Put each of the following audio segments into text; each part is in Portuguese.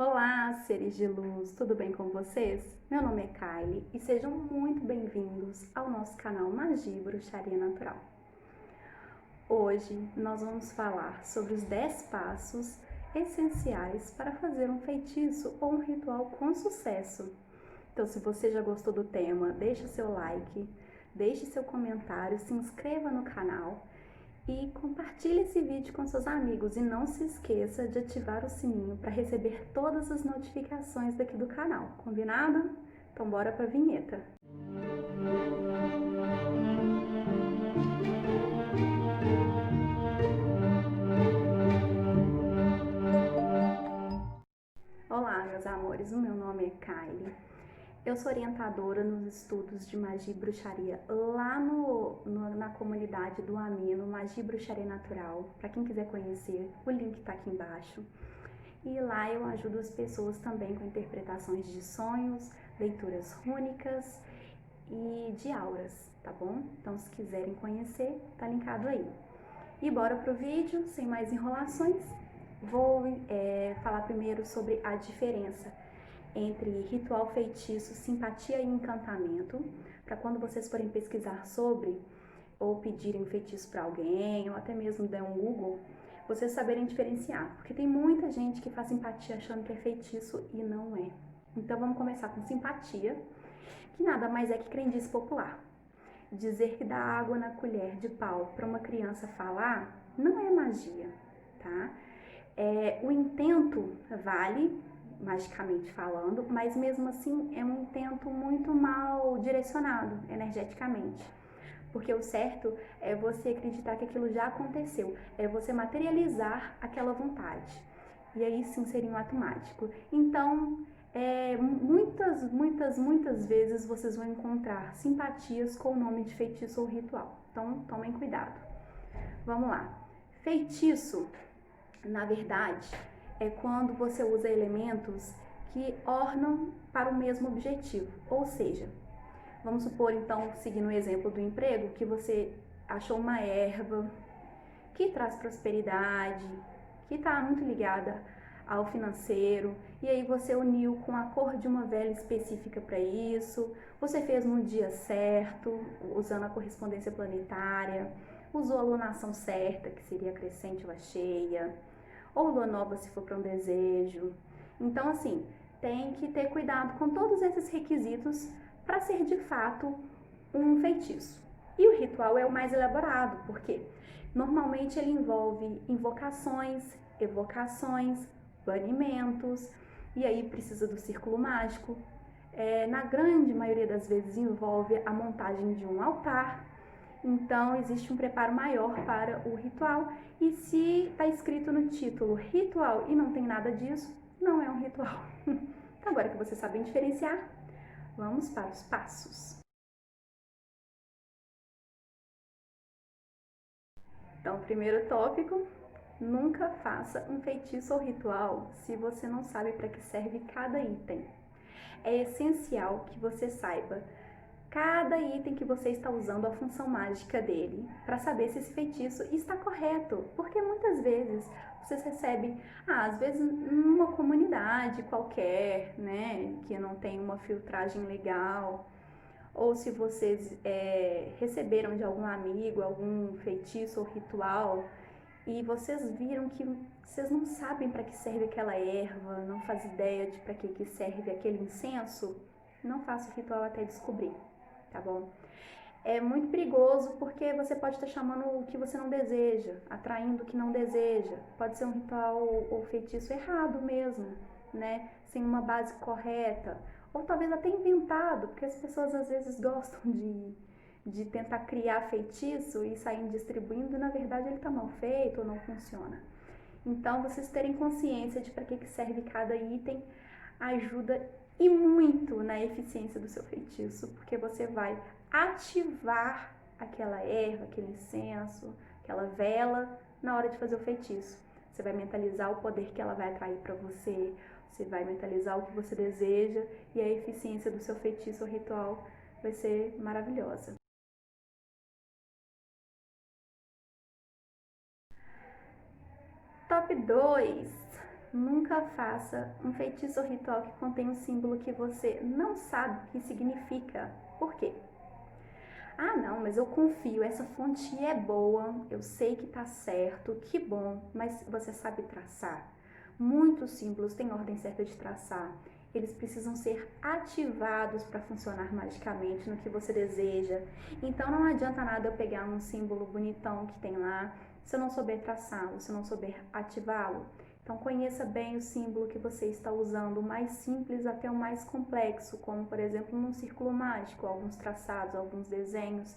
Olá, seres de luz, tudo bem com vocês? Meu nome é Kylie e sejam muito bem-vindos ao nosso canal Magia e Bruxaria Natural. Hoje nós vamos falar sobre os 10 passos essenciais para fazer um feitiço ou um ritual com sucesso. Então, se você já gostou do tema, deixe seu like, deixe seu comentário, se inscreva no canal e compartilhe esse vídeo com seus amigos e não se esqueça de ativar o sininho para receber todas as notificações daqui do canal, combinado? Então bora para a vinheta. Olá, meus amores, o meu nome é Kylie. Eu sou orientadora nos estudos de magia e bruxaria lá na comunidade do Amino, Magia e Bruxaria Natural. Para quem quiser conhecer, o link está aqui embaixo. E lá eu ajudo as pessoas também com interpretações de sonhos, leituras rúnicas e de auras, tá bom? Então, se quiserem conhecer, tá linkado aí. E bora pro vídeo, sem mais enrolações. Vou falar primeiro sobre a diferença entre ritual feitiço, simpatia e encantamento, para quando vocês forem pesquisar sobre ou pedirem feitiço para alguém, ou até mesmo der um Google, vocês saberem diferenciar, porque tem muita gente que faz simpatia achando que é feitiço e não é. Então vamos começar com simpatia, que nada mais é que crendice popular. Dizer que dá água na colher de pau para uma criança falar não é magia, tá? O intento vale, magicamente falando, mas mesmo assim é um intento muito mal direcionado energeticamente. Porque o certo é você acreditar que aquilo já aconteceu, é você materializar aquela vontade. E aí sim seria um ato mágico. Então, muitas vezes vocês vão encontrar simpatias com o nome de feitiço ou ritual. Então, tomem cuidado. Vamos lá. Feitiço, na verdade, é quando você usa elementos que ornam para o mesmo objetivo. Ou seja, vamos supor, então, seguindo o exemplo do emprego, que você achou uma erva que traz prosperidade, que está muito ligada ao financeiro, e aí você uniu com a cor de uma vela específica para isso, você fez no dia certo, usando a correspondência planetária, usou a lunação certa, que seria a crescente ou a cheia, ou lua nova se for para um desejo. Então, assim, tem que ter cuidado com todos esses requisitos para ser de fato um feitiço. E o ritual é o mais elaborado, porque normalmente ele envolve invocações, evocações, banimentos, e aí precisa do círculo mágico. Na grande maioria das vezes envolve a montagem de um altar. Então existe um preparo maior para o ritual. E se está escrito no título ritual e não tem nada disso, não é um ritual. Então, agora que vocês sabem diferenciar, vamos para os passos. Então, primeiro tópico, nunca faça um feitiço ou ritual se você não sabe para que serve cada item. É essencial que você saiba cada item que você está usando, a função mágica dele, para saber se esse feitiço está correto. Porque muitas vezes vocês recebem, às vezes numa comunidade qualquer, né, que não tem uma filtragem legal, ou se vocês receberam de algum amigo algum feitiço ou ritual e vocês viram que vocês não sabem para que serve aquela erva, não faz ideia de para que serve aquele incenso, não faça o ritual até descobrir, tá bom? É muito perigoso porque você pode estar chamando o que você não deseja, atraindo o que não deseja. Pode ser um ritual ou feitiço errado mesmo, né? Sem uma base correta. Ou talvez até inventado, porque as pessoas às vezes gostam de tentar criar feitiço e sair distribuindo e na verdade ele está mal feito ou não funciona. Então, vocês terem consciência de para que serve cada item ajuda e muito na eficiência do seu feitiço, porque você vai ativar aquela erva, aquele incenso, aquela vela na hora de fazer o feitiço. Você vai mentalizar o poder que ela vai atrair para você, você vai mentalizar o que você deseja e a eficiência do seu feitiço ou ritual vai ser maravilhosa. Top 2. Nunca faça um feitiço ou ritual que contém um símbolo que você não sabe o que significa. Por quê? Ah, não, mas eu confio, essa fonte é boa, eu sei que tá certo, que bom, mas você sabe traçar? Muitos símbolos têm ordem certa de traçar. Eles precisam ser ativados para funcionar magicamente no que você deseja. Então não adianta nada eu pegar um símbolo bonitão que tem lá, se eu não souber traçá-lo, se eu não souber ativá-lo. Então conheça bem o símbolo que você está usando, o mais simples até o mais complexo, como por exemplo num círculo mágico, alguns traçados, alguns desenhos.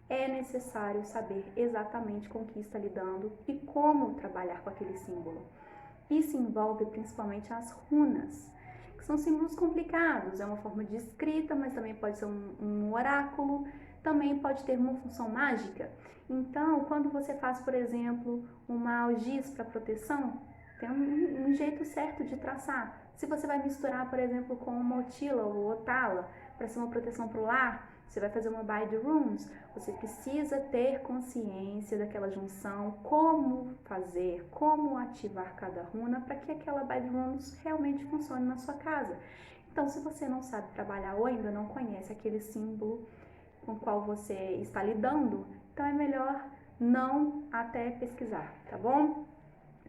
É necessário saber exatamente com o que está lidando e como trabalhar com aquele símbolo. Isso envolve principalmente as runas, que são símbolos complicados, é uma forma de escrita, mas também pode ser um oráculo, também pode ter uma função mágica. Então, quando você faz, por exemplo, uma algiz para proteção, tem um jeito certo de traçar. Se você vai misturar, por exemplo, com uma otila ou otala para ser uma proteção para o lar, você vai fazer uma by the runes, você precisa ter consciência daquela junção, como fazer, como ativar cada runa para que aquela by the runes realmente funcione na sua casa. Então, se você não sabe trabalhar ou ainda não conhece aquele símbolo com o qual você está lidando, então é melhor não até pesquisar, tá bom?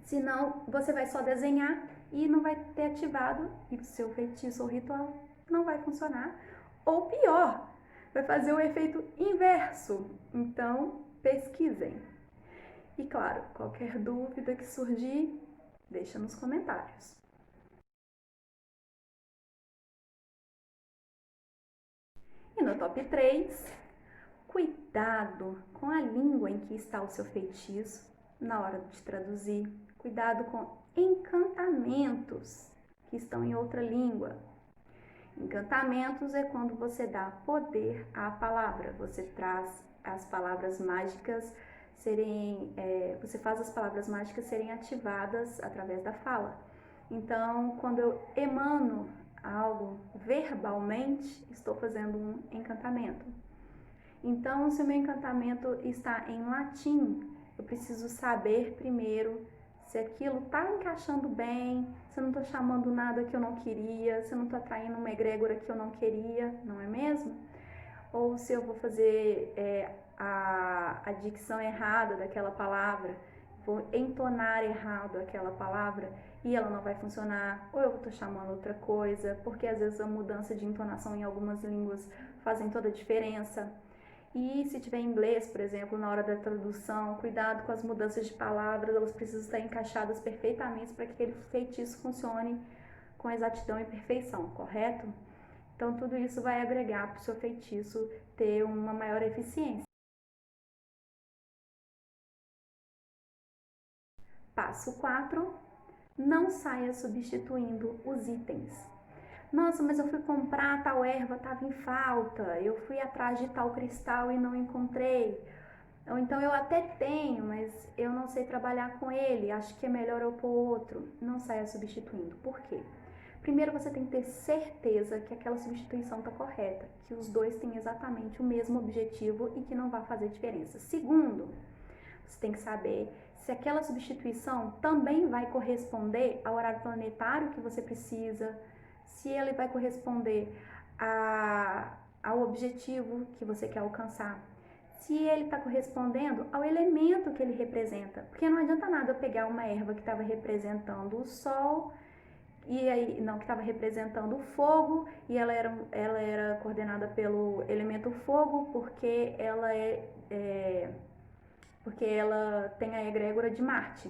Senão você vai só desenhar e não vai ter ativado e o seu feitiço ou ritual não vai funcionar. Ou pior, vai fazer o efeito inverso. Então, pesquisem. E claro, qualquer dúvida que surgir, deixa nos comentários. E no top 3, cuidado com a língua em que está o seu feitiço na hora de traduzir. Cuidado com encantamentos que estão em outra língua. Encantamentos é quando você dá poder à palavra, você traz as palavras mágicas você faz as palavras mágicas serem ativadas através da fala. Então, quando eu emano algo verbalmente, estou fazendo um encantamento. Então, se o meu encantamento está em latim, eu preciso saber primeiro se aquilo está encaixando bem, se eu não estou chamando nada que eu não queria, se eu não estou atraindo uma egrégora que eu não queria, não é mesmo? Ou se eu vou fazer a dicção errada daquela palavra, vou entonar errado aquela palavra e ela não vai funcionar, ou eu estou chamando outra coisa, porque às vezes a mudança de entonação em algumas línguas fazem toda a diferença. E se tiver inglês, por exemplo, na hora da tradução, cuidado com as mudanças de palavras, elas precisam estar encaixadas perfeitamente para que aquele feitiço funcione com exatidão e perfeição, correto? Então, tudo isso vai agregar para o seu feitiço ter uma maior eficiência. Passo 4. Não saia substituindo os itens. Nossa, mas eu fui comprar tal erva, estava em falta. Eu fui atrás de tal cristal e não encontrei. Ou então eu até tenho, mas eu não sei trabalhar com ele. Acho que é melhor eu pôr outro. Não saia substituindo. Por quê? Primeiro você tem que ter certeza que aquela substituição está correta, que os dois têm exatamente o mesmo objetivo e que não vai fazer diferença. Segundo, você tem que saber se aquela substituição também vai corresponder ao horário planetário que você precisa, se ele vai corresponder ao objetivo que você quer alcançar, se ele está correspondendo ao elemento que ele representa. Porque não adianta nada eu pegar uma erva que estava representando o sol e aí não, que estava representando o fogo e ela era coordenada pelo elemento fogo porque porque ela tem a egrégora de Marte.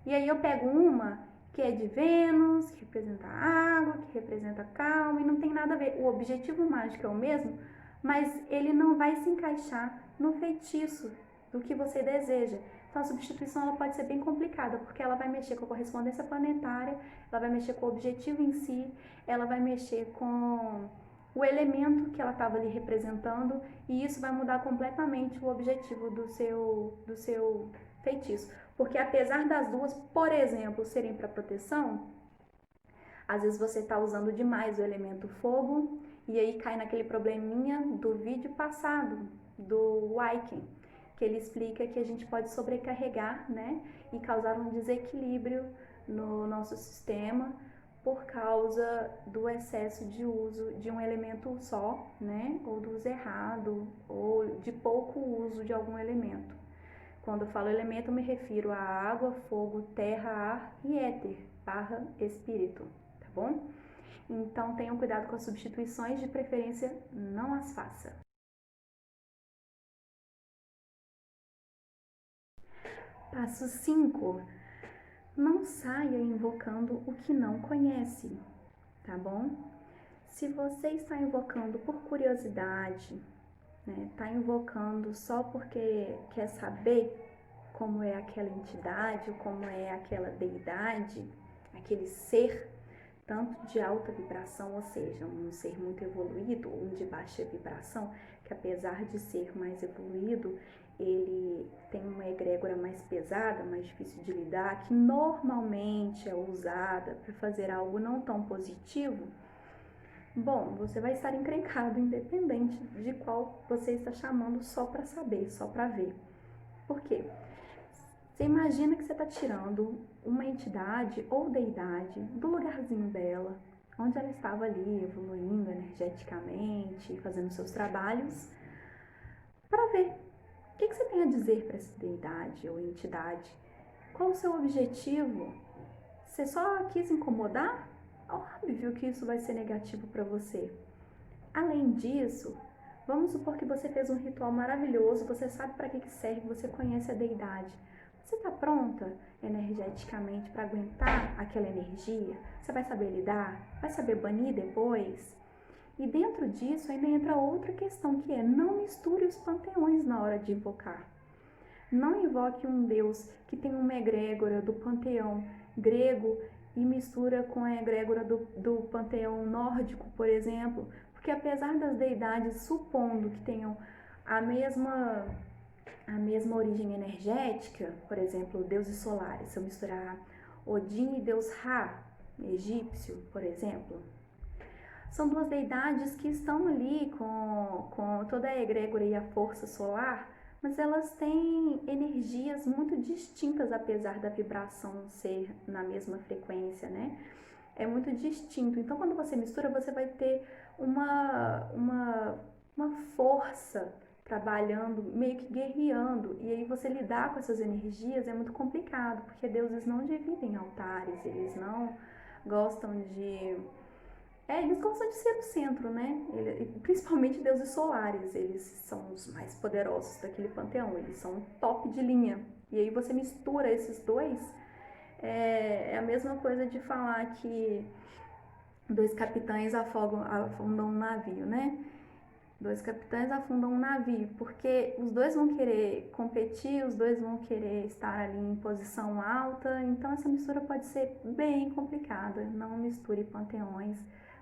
E aí eu pego uma que é de Vênus, que representa a água, que representa a calma, e não tem nada a ver. O objetivo mágico é o mesmo, mas ele não vai se encaixar no feitiço do que você deseja. Então a substituição ela pode ser bem complicada, porque ela vai mexer com a correspondência planetária, ela vai mexer com o objetivo em si, ela vai mexer com o elemento que ela estava ali representando, e isso vai mudar completamente o objetivo do seu feitiço. Porque apesar das duas, por exemplo, serem para proteção, às vezes você está usando demais o elemento fogo e aí cai naquele probleminha do vídeo passado, do Wyken, que ele explica que a gente pode sobrecarregar, né, e causar um desequilíbrio no nosso sistema por causa do excesso de uso de um elemento só, né? Ou do uso errado, ou de pouco uso de algum elemento. Quando eu falo elemento, eu me refiro a água, fogo, terra, ar e éter, barra espírito, tá bom? Então tenham cuidado com as substituições, de preferência não as faça. Passo 5. Não saia invocando o que não conhece, tá bom? Se você está invocando por curiosidade, né, está invocando só porque quer saber como é aquela entidade, ou como é aquela deidade, aquele ser, tanto de alta vibração, ou seja, um ser muito evoluído, ou um de baixa vibração, que apesar de ser mais evoluído, ele tem uma egrégora mais pesada, mais difícil de lidar, que normalmente é usada para fazer algo não tão positivo. Bom, você vai estar encrencado, independente de qual você está chamando, só para saber, só para ver. Por quê? Você imagina que você está tirando uma entidade ou deidade do lugarzinho dela, onde ela estava ali evoluindo energeticamente, fazendo seus trabalhos, para ver o que você tem a dizer para essa deidade ou entidade. Qual o seu objetivo? Você só quis incomodar? Óbvio que isso vai ser negativo para você. Além disso, vamos supor que você fez um ritual maravilhoso, você sabe para que serve, você conhece a deidade. Você está pronta energeticamente para aguentar aquela energia? Você vai saber lidar? Vai saber banir depois? E dentro disso ainda entra outra questão, que é não misture os panteões na hora de invocar. Não invoque um Deus que tem uma egrégora do panteão grego e mistura com a egrégora do panteão nórdico, por exemplo, porque apesar das deidades, supondo que tenham a mesma origem energética, por exemplo, deuses solares, se eu misturar Odin e Deus Ra, egípcio, por exemplo, são duas deidades que estão ali com toda a egrégora e a força solar, mas elas têm energias muito distintas, apesar da vibração ser na mesma frequência, né? É muito distinto. Então, quando você mistura, você vai ter uma força trabalhando, meio que guerreando. E aí você lidar com essas energias é muito complicado, porque deuses não dividem altares, eles não gostam de... eles gostam de ser o centro, né? Principalmente deuses solares, eles são os mais poderosos daquele panteão, eles são top de linha. E aí você mistura esses dois, é a mesma coisa de falar que dois capitães afundam um navio, né? Dois capitães afundam um navio, porque os dois vão querer competir, os dois vão querer estar ali em posição alta, então essa mistura pode ser bem complicada. Não misture panteões,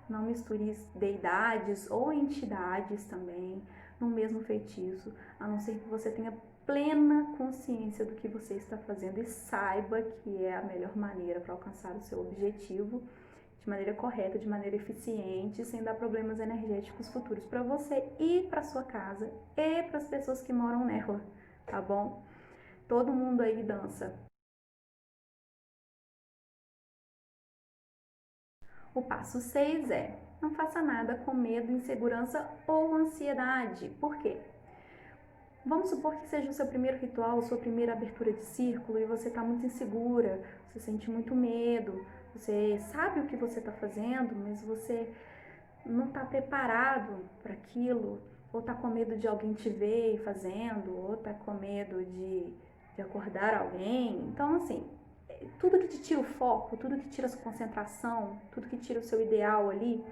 não misture deidades ou entidades também no mesmo feitiço, a não ser que você tenha plena consciência do que você está fazendo e saiba que é a melhor maneira para alcançar o seu objetivo de maneira correta, de maneira eficiente, sem dar problemas energéticos futuros para você e para sua casa e para as pessoas que moram nela, tá bom? Todo mundo aí dança. O passo 6 é: não faça nada com medo, insegurança ou ansiedade. Por quê? Vamos supor que seja o seu primeiro ritual, sua primeira abertura de círculo e você está muito insegura, você sente muito medo, você sabe o que você está fazendo, mas você não está preparado para aquilo, ou está com medo de alguém te ver fazendo, ou está com medo de acordar alguém. Então, assim, tudo que te tira o foco, tudo que tira a sua concentração, tudo que tira o seu ideal ali,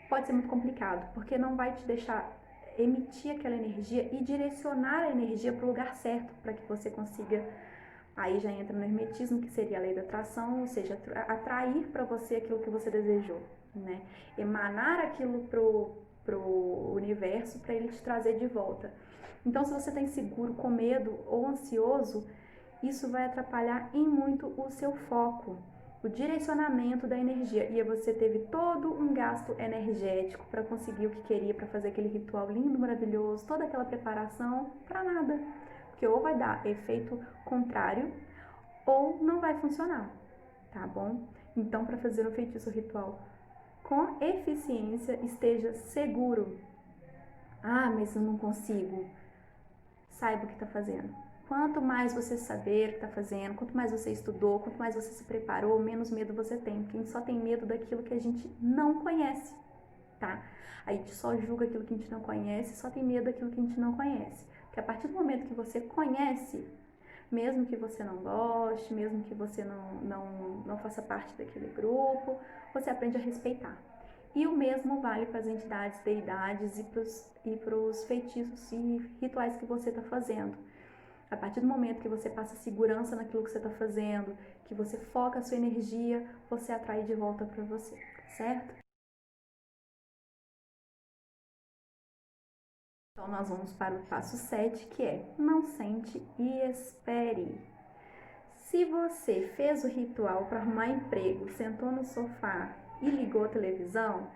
pode ser muito complicado, porque não vai te deixar emitir aquela energia e direcionar a energia para o lugar certo, para que você consiga, aí já entra no hermetismo, que seria a lei da atração, ou seja, atrair para você aquilo que você desejou, né? Emanar aquilo pro universo para ele te trazer de volta. Então, se você está inseguro, com medo ou ansioso, isso vai atrapalhar em muito o seu foco, o direcionamento da energia. E você teve todo um gasto energético para conseguir o que queria, para fazer aquele ritual lindo, maravilhoso, toda aquela preparação, para nada. Porque ou vai dar efeito contrário ou não vai funcionar, tá bom? Então, para fazer um feitiço ritual com eficiência, esteja seguro. Ah, mas eu não consigo. Saiba o que está fazendo. Quanto mais você saber o que está fazendo, quanto mais você estudou, quanto mais você se preparou, menos medo você tem. Porque a gente só tem medo daquilo que a gente não conhece, tá? A gente só julga aquilo que a gente não conhece, só tem medo daquilo que a gente não conhece. Porque a partir do momento que você conhece, mesmo que você não goste, mesmo que você não faça parte daquele grupo, você aprende a respeitar. E o mesmo vale para as entidades, deidades e para os feitiços e rituais que você está fazendo. A partir do momento que você passa segurança naquilo que você está fazendo, que você foca a sua energia, você atrai de volta para você, certo? Então, nós vamos para o passo 7, que é não sente e espere. Se você fez o ritual para arrumar emprego, sentou no sofá e ligou a televisão,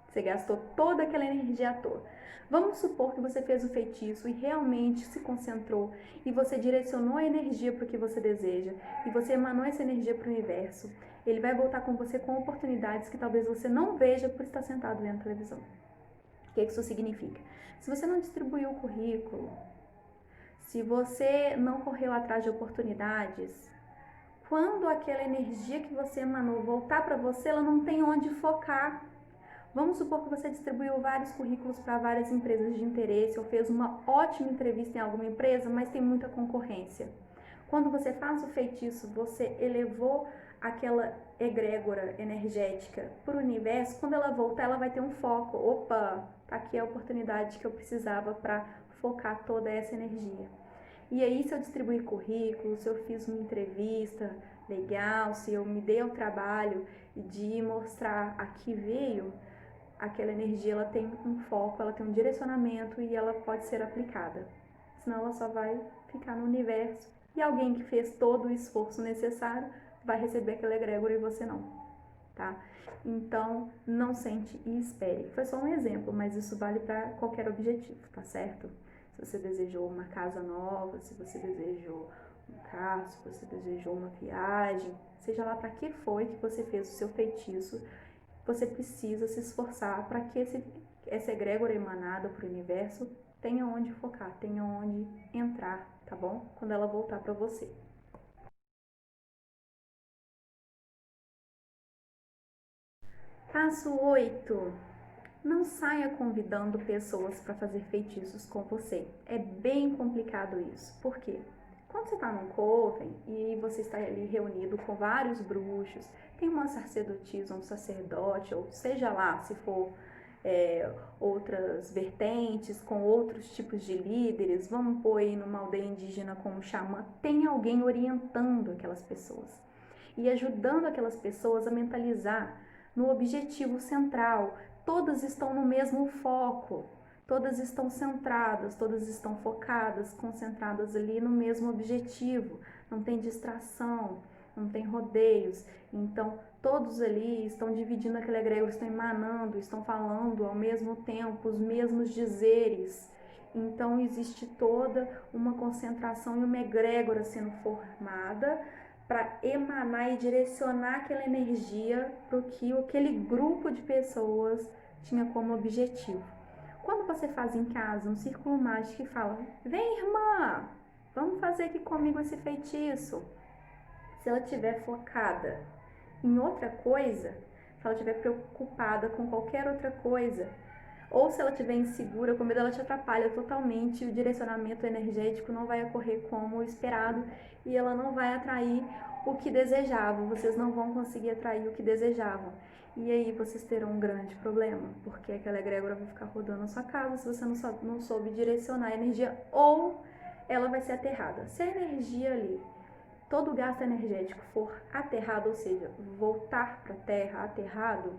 você gastou toda aquela energia à toa. Vamos supor que você fez o feitiço e realmente se concentrou e você direcionou a energia para o que você deseja e você emanou essa energia para o universo. Ele vai voltar com você com oportunidades que talvez você não veja por estar sentado vendo televisão. O que isso significa? Se você não distribuiu o currículo, se você não correu atrás de oportunidades, quando aquela energia que você emanou voltar para você, ela não tem onde focar. Vamos supor que você distribuiu vários currículos para várias empresas de interesse ou fez uma ótima entrevista em alguma empresa, mas tem muita concorrência. Quando você faz o feitiço, você elevou aquela egrégora energética para o universo, quando ela voltar, ela vai ter um foco. Opa, tá aqui a oportunidade que eu precisava para focar toda essa energia. E aí, se eu distribuir currículo, se eu fiz uma entrevista legal, se eu me dei ao trabalho de mostrar a que veio, aquela energia ela tem um foco, ela tem um direcionamento e ela pode ser aplicada. Senão ela só vai ficar no universo e alguém que fez todo o esforço necessário vai receber aquela egrégora e você não, tá? Então, não sente e espere. Foi só um exemplo, mas isso vale para qualquer objetivo, tá certo? Se você desejou uma casa nova, se você desejou um carro, se você desejou uma viagem, seja lá para que foi que você fez o seu feitiço, você precisa se esforçar para que essa egrégora emanada para o universo tenha onde focar, tenha onde entrar, tá bom? Quando ela voltar para você. Passo 8. Não saia convidando pessoas para fazer feitiços com você. É bem complicado isso. Por quê? Quando você está num coven e você está ali reunido com vários bruxos, tem uma sacerdotisa, um sacerdote, ou seja lá, se for outras vertentes, com outros tipos de líderes, vamos pôr aí numa aldeia indígena como xamã, tem alguém orientando aquelas pessoas e ajudando aquelas pessoas a mentalizar no objetivo central. Todas estão no mesmo foco, todas estão centradas, todas estão focadas, concentradas ali no mesmo objetivo. Não tem distração, não tem rodeios. Então, todos ali estão dividindo aquele egrégora, estão emanando, estão falando ao mesmo tempo os mesmos dizeres. Então, existe toda uma concentração e uma egrégora sendo formada para emanar e direcionar aquela energia para o que aquele grupo de pessoas tinha como objetivo. Quando você faz em casa um círculo mágico e fala: vem, irmã, vamos fazer aqui comigo esse feitiço. Se ela estiver focada em outra coisa, se ela estiver preocupada com qualquer outra coisa, ou se ela estiver insegura, com medo, ela te atrapalha totalmente, o direcionamento energético não vai ocorrer como esperado e ela não vai atrair o que desejavam, vocês não vão conseguir atrair o que desejavam. E aí vocês terão um grande problema, porque aquela egrégora vai ficar rodando na sua casa se você não soube direcionar a energia, ou ela vai ser aterrada. Se a energia ali, todo o gasto energético for aterrado, ou seja, voltar para a terra aterrado,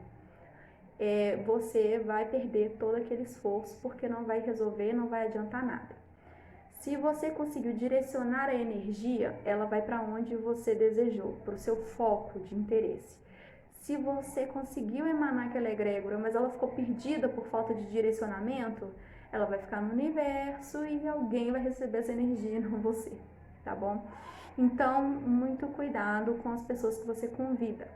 você vai perder todo aquele esforço, porque não vai resolver, não vai adiantar nada. Se você conseguiu direcionar a energia, ela vai para onde você desejou, para o seu foco de interesse. Se você conseguiu emanar aquela egrégora, mas ela ficou perdida por falta de direcionamento, ela vai ficar no universo e alguém vai receber essa energia, não você, tá bom? Então, muito cuidado com as pessoas que você convida.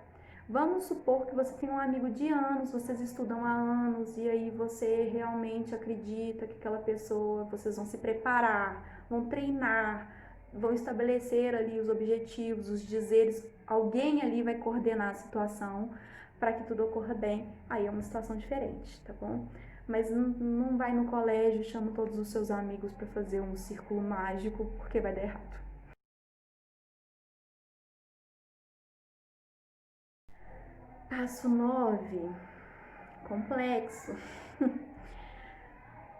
Vamos supor que você tem um amigo de anos, vocês estudam há anos e aí você realmente acredita que aquela pessoa, vocês vão se preparar, vão treinar, vão estabelecer ali os objetivos, os dizeres, alguém ali vai coordenar a situação para que tudo ocorra bem. Aí é uma situação diferente, tá bom? Mas não vai no colégio, chama todos os seus amigos para fazer um círculo mágico, porque vai dar errado. Passo 9, complexo.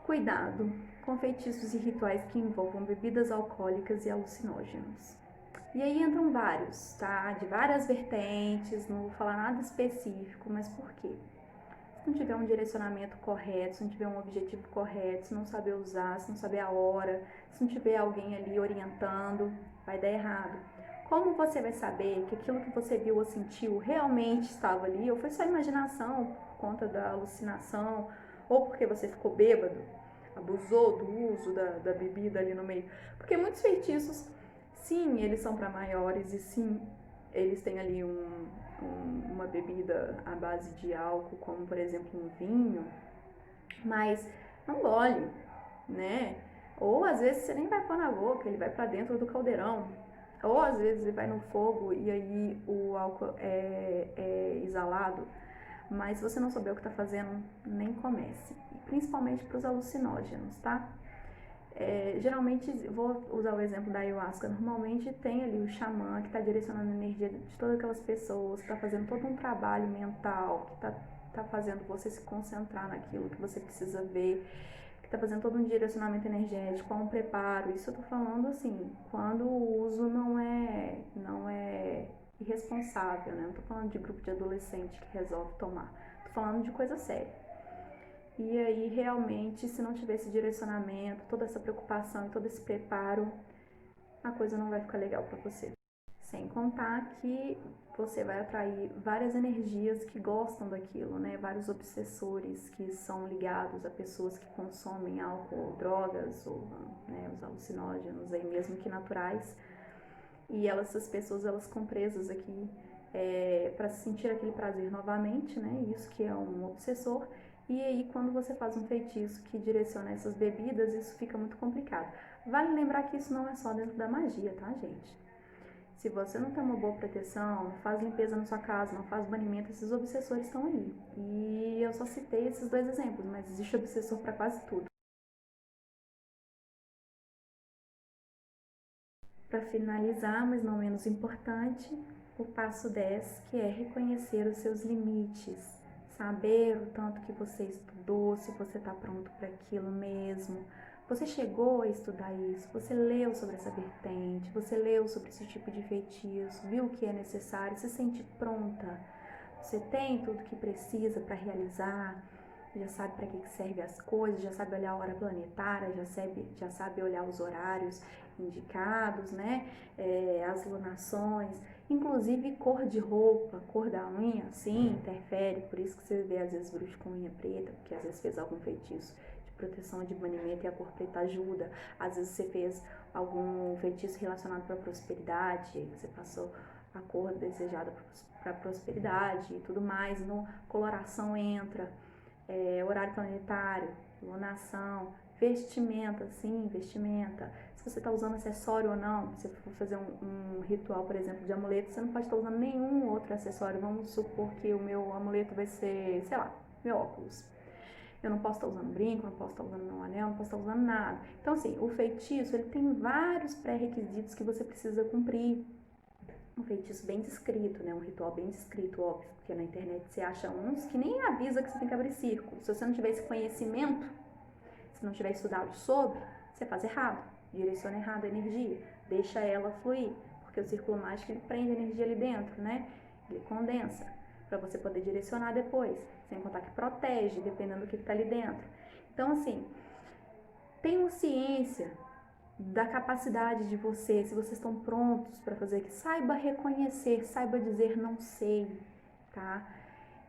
Cuidado com feitiços e rituais que envolvam bebidas alcoólicas e alucinógenos. E aí entram vários, tá? De várias vertentes, não vou falar nada específico, mas por quê? Se não tiver um direcionamento correto, se não tiver um objetivo correto, se não saber usar, se não saber a hora, se não tiver alguém ali orientando, vai dar errado. Como você vai saber que aquilo que você viu ou sentiu realmente estava ali, ou foi só imaginação por conta da alucinação, ou porque você ficou bêbado, abusou do uso da bebida ali no meio? Porque muitos feitiços, sim, eles são para maiores e sim, eles têm ali uma bebida à base de álcool, como por exemplo um vinho, mas não gole, né? Ou às vezes você nem vai pôr na boca, ele vai para dentro do caldeirão. Ou às vezes ele vai no fogo e aí o álcool é exalado. Mas se você não souber o que está fazendo, nem comece. Principalmente para os alucinógenos, tá? Geralmente, vou usar o exemplo da ayahuasca, normalmente tem ali o xamã que está direcionando a energia de todas aquelas pessoas, que está fazendo todo um trabalho mental, que tá fazendo você se concentrar naquilo que você precisa ver, que está fazendo todo um direcionamento energético, há um preparo. Isso eu tô falando assim, quando o uso não é irresponsável, né? Não tô falando de grupo de adolescente que resolve tomar, tô falando de coisa séria. E aí, realmente, se não tiver esse direcionamento, toda essa preocupação e todo esse preparo, a coisa não vai ficar legal para você. Sem contar que você vai atrair várias energias que gostam daquilo, né? Vários obsessores que são ligados a pessoas que consomem álcool, drogas ou, né, os alucinógenos aí mesmo que naturais. E essas pessoas elas ficam presas aqui para sentir aquele prazer novamente, né? Isso que é um obsessor. E aí, quando você faz um feitiço que direciona essas bebidas, isso fica muito complicado. Vale lembrar que isso não é só dentro da magia, tá, gente? Se você não tem uma boa proteção, não faz limpeza na sua casa, não faz banimento, esses obsessores estão aí. E eu só citei esses dois exemplos, mas existe obsessor para quase tudo. Para finalizar, mas não menos importante, o passo 10, que é reconhecer os seus limites, saber o tanto que você estudou, se você está pronto para aquilo mesmo. Você chegou a estudar isso, você leu sobre essa vertente, você leu sobre esse tipo de feitiço, viu o que é necessário, se sente pronta. Você tem tudo que precisa para realizar, já sabe para que serve as coisas, já sabe olhar a hora planetária, já sabe olhar os horários indicados, né? As lunações, inclusive cor de roupa, cor da unha, sim, interfere, por isso que você vê às vezes bruxo com unha preta, porque às vezes fez algum feitiço de proteção de banimento e a cor preta ajuda, às vezes você fez algum feitiço relacionado para prosperidade, você passou a cor desejada para prosperidade e tudo mais, no coloração entra, horário planetário, lunação, vestimenta, sim, vestimenta. Se você está usando acessório ou não, se for fazer um ritual, por exemplo, de amuleto, você não pode estar usando nenhum outro acessório. Vamos supor que o meu amuleto vai ser, sei lá, meu óculos. Eu não posso estar usando brinco, não posso estar usando meu anel, não posso estar usando nada. Então, assim, o feitiço, ele tem vários pré-requisitos que você precisa cumprir. Um feitiço bem descrito, né? Um ritual bem descrito, óbvio, porque na internet você acha uns que nem avisa que você tem que abrir círculo. Se você não tiver esse conhecimento, se não tiver estudado sobre, você faz errado, direciona errado a energia, deixa ela fluir, porque o círculo mágico ele prende a energia ali dentro, né? Ele condensa para você poder direcionar depois, sem contar que protege, dependendo do que está ali dentro. Então, assim, tenham ciência da capacidade de você, se vocês estão prontos para fazer, que saiba reconhecer, saiba dizer não sei, tá?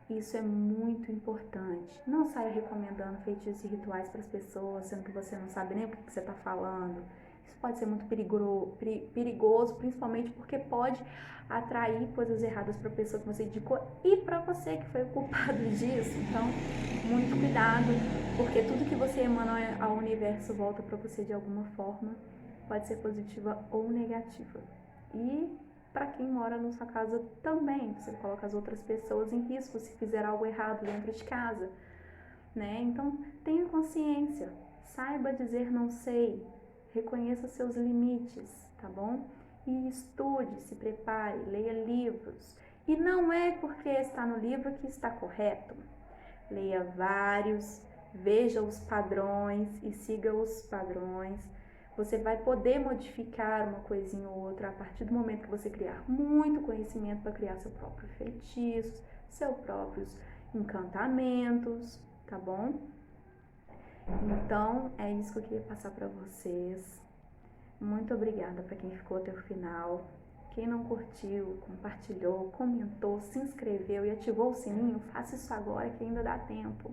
Isso é muito importante. Não saia recomendando feitiços e rituais para as pessoas, sendo que você não sabe nem o que você está falando. Isso pode ser muito perigoso, principalmente porque pode atrair coisas erradas para a pessoa que você indicou e para você que foi o culpado disso. Então, muito cuidado, porque tudo que você emana ao universo volta para você de alguma forma, pode ser positiva ou negativa. E para quem mora na sua casa também, você coloca as outras pessoas em risco se fizer algo errado dentro de casa, né? Então, tenha consciência, saiba dizer não sei, reconheça seus limites, tá bom? E estude, se prepare, leia livros. E não é porque está no livro que está correto. Leia vários, veja os padrões e siga os padrões. Você vai poder modificar uma coisinha ou outra a partir do momento que você criar muito conhecimento para criar seu próprio feitiço, seus próprios encantamentos, tá bom? Então, é isso que eu queria passar para vocês. Muito obrigada para quem ficou até o final. Quem não curtiu, compartilhou, comentou, se inscreveu e ativou o sininho, faça isso agora que ainda dá tempo.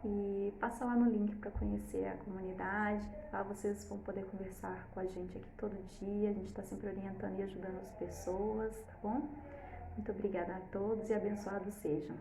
E passa lá no link para conhecer a comunidade. Lá vocês vão poder conversar com a gente aqui todo dia. A gente está sempre orientando e ajudando as pessoas, tá bom? Muito obrigada a todos e abençoados sejam.